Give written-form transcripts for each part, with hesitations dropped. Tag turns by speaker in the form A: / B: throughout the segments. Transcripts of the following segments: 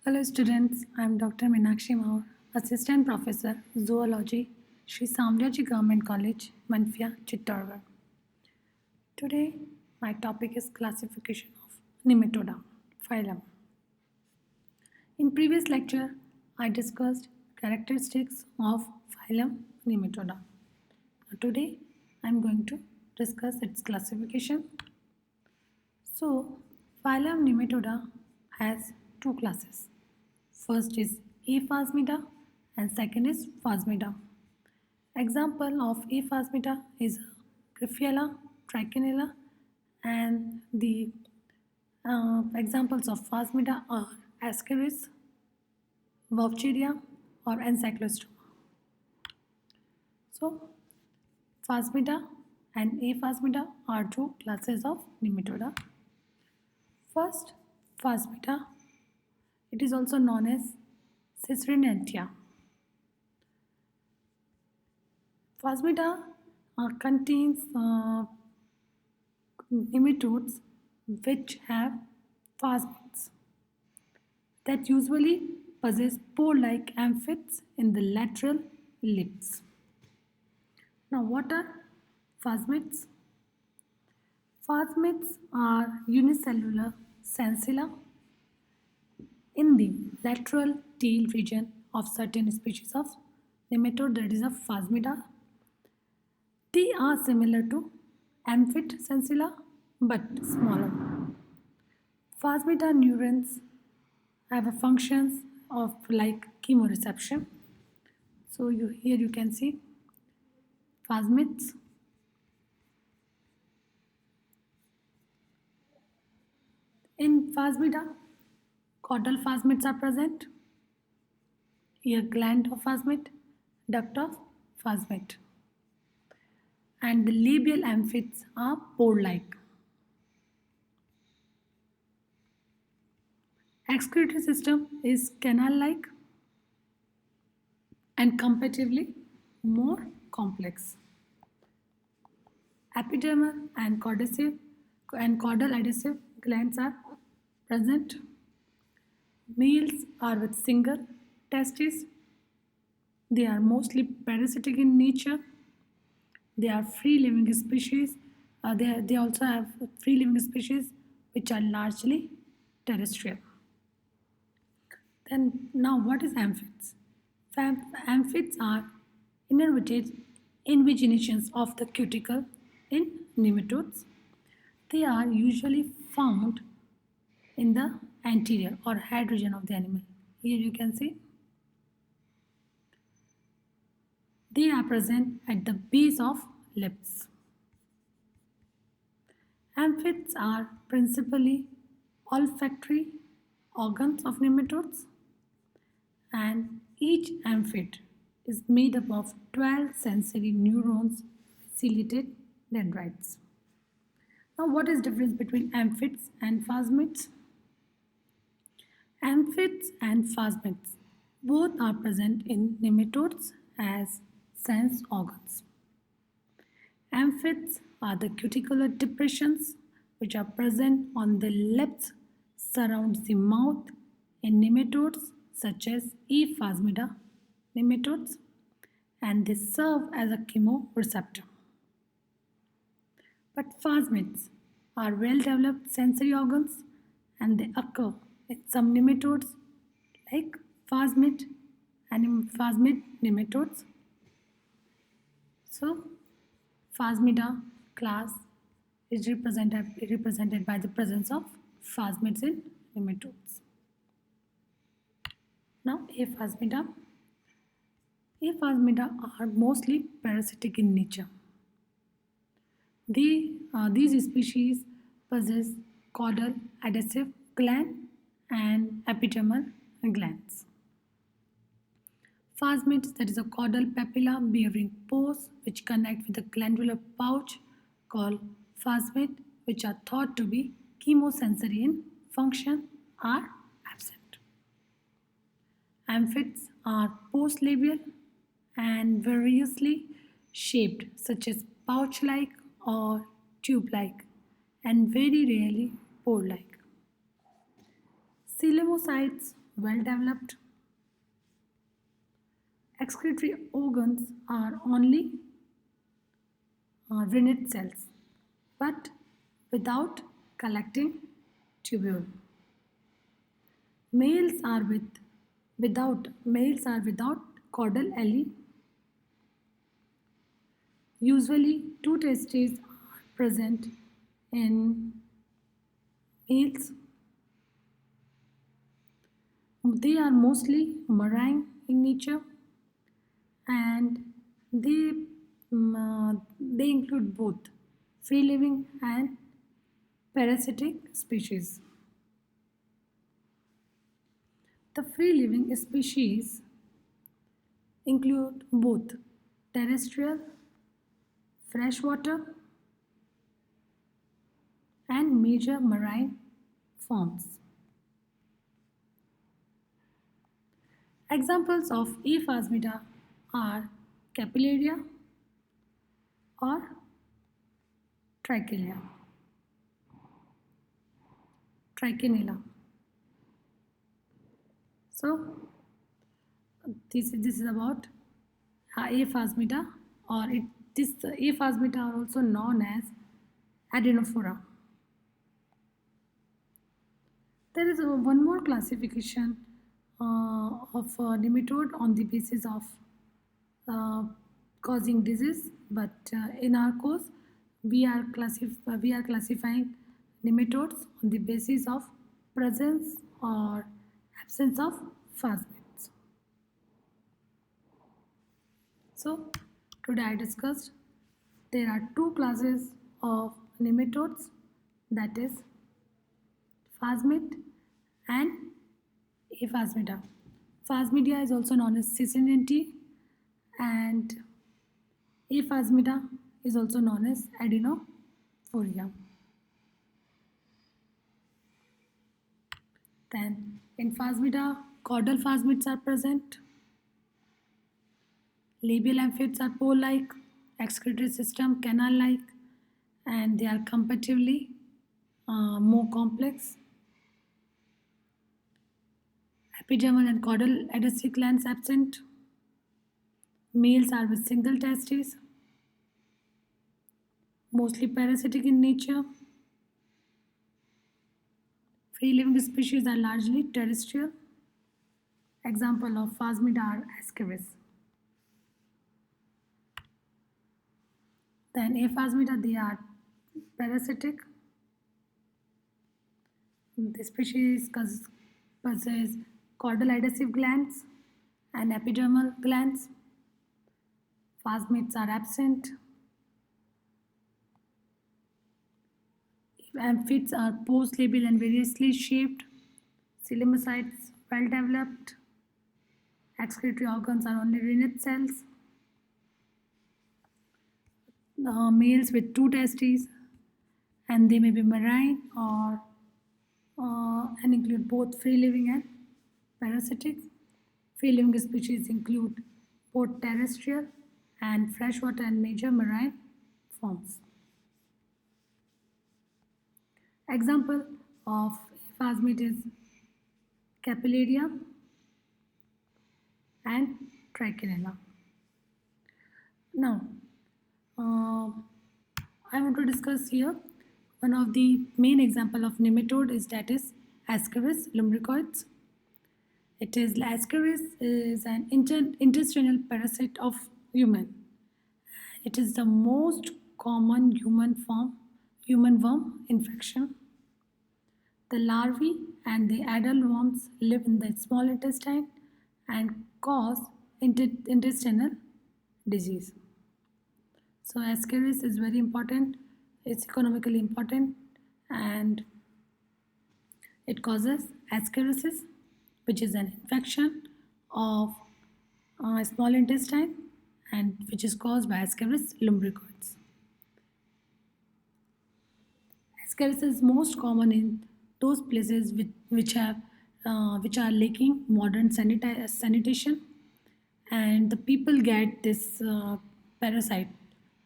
A: Hello students, I am Dr. Meenakshi Maur, Assistant Professor, Zoology, Sri Samyaji Government College, Manfia, Chittorgarh. Today, my topic is classification of Nematoda, phylum. In previous lecture, I discussed characteristics of phylum Nematoda. Today, I am going to discuss its classification. So, phylum Nematoda has two classes. First is Aphasmida and second is Phasmida. Example of Aphasmida is Griphiella, Trichinella, and the examples of Phasmida are Ascaris, Vaucheria, or Encyclostoma. So, Phasmida and Aphasmida are two classes of Nematoda. First, Phasmida. It is also known as Cicerinentia. Phasmida contains nematodes which have phasmids that usually possess pore-like amphids in the lateral lips. Now, what are phasmids? Phasmids are unicellular sensilla in the lateral tail region of certain species of nematode, that is a Phasmida. They are similar to amphid sensilla but smaller. Phasmida neurons have a functions of like chemoreception. So here you can see phasmids. In Phasmida, caudal phasmids are present. Ear gland of phasmid, duct of phasmid, and the labial amphids are pore-like. Excretory system is canal-like and comparatively more complex. Epidermal and caudal adhesive glands are present. Males are with single testes. They are mostly parasitic in nature. They are free-living species. They also have free-living species which are largely terrestrial. Then now what is amphids? Amphids are innervated invaginations of the cuticle in nematodes. They are usually found in the anterior or head region of the animal. Here you can see they are present at the base of lips. Amphids are principally olfactory organs of nematodes, and each amphid is made up of 12 sensory neurons with ciliated dendrites. Now, what is the difference between amphids and phasmids? Amphids and phasmids both are present in nematodes as sense organs. Amphids are the cuticular depressions which are present on the lips, surrounds the mouth in nematodes such as Aphasmida nematodes, and they serve as a chemoreceptor. But phasmids are well developed sensory organs and they occur in some nematodes like phasmid and phasmid nematodes. So, Phasmida class is represented by the presence of phasmids in nematodes. Now, Aphasmida are mostly parasitic in nature. These species possess caudal adhesive gland and epidermal glands. Phasmids, that is a caudal papilla bearing pores which connect with a glandular pouch called phasmid, which are thought to be chemosensory in function, are absent. Amphids are postlabial and variously shaped, such as pouch-like or tube-like, and very rarely pore-like. Coelomocytes well developed. Excretory organs are only renate cells, but without collecting tubule. Males are without caudal elli. Usually, two testes are present in males. They are mostly marine in nature, and they they include both free living and parasitic species. The free living species include both terrestrial, freshwater, and major marine forms. Examples of Aphasmida are Capillaria or Trichinella. Trichinella. So this is about Aphasmida, or this Aphasmida are also known as Adenophora. There is one more classification of nematode on the basis of uh, causing disease, but in our course we are classifying nematodes on the basis of presence or absence of phasmids. So today I discussed there are two classes of nematodes, that is phasmid and Aphasmida. Phasmidia is also known as Cincinnati, and Aphasmida is also known as Adenophoria. Then in Phasmida, caudal phasmids are present. Labial amphibians are pole-like, excretory system canal-like, and they are comparatively more complex. Epidermal and caudal adhesive glands absent. Males are with single testes, mostly parasitic in nature. Free living species are largely terrestrial. Example of Phasmida are Ascaris. Then Aphasmida, they are parasitic. The species possess caudal adhesive glands and epidermal glands. Phasmids are absent. Amphibians are post-labial and variously shaped. Coelomocytes well developed. Excretory organs are only renate cells. Males with two testes, and they may be marine or and include both free living and parasitic. Free living species include both terrestrial and freshwater and major marine forms. Example of phasmid is Capillaria and Trichinella. Now, I want to discuss here one of the main example of nematode is Ascaris lumbricoides. Ascaris is an intestinal parasite of human. It is the most common human worm infection. The larvae and the adult worms live in the small intestine and cause intestinal disease. So Ascaris is very important. It's economically important, and it causes ascariasis, which is an infection of small intestine and which is caused by Ascaris lumbricoides. Ascaris is most common in those places which are lacking modern sanitation, and the people get this parasite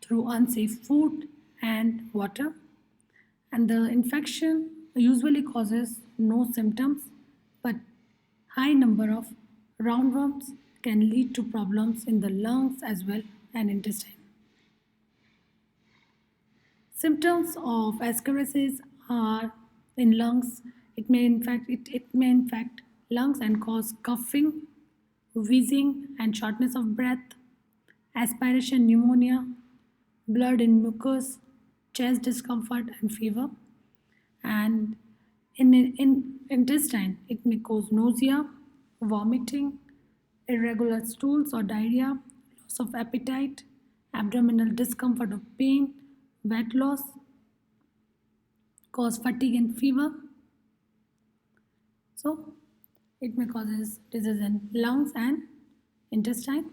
A: through unsafe food and water, and the infection usually causes no symptoms but high number of roundworms can lead to problems in the lungs as well and intestine. Symptoms of ascariasis are in lungs. It may infect lungs and cause coughing, wheezing, and shortness of breath, aspiration pneumonia, blood in mucus, chest discomfort, and fever. And in intestine, it may cause nausea, vomiting, irregular stools or diarrhea, loss of appetite, abdominal discomfort or pain, weight loss, cause fatigue and fever. So it may causes disease in lungs and intestine.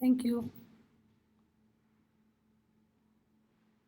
A: Thank you.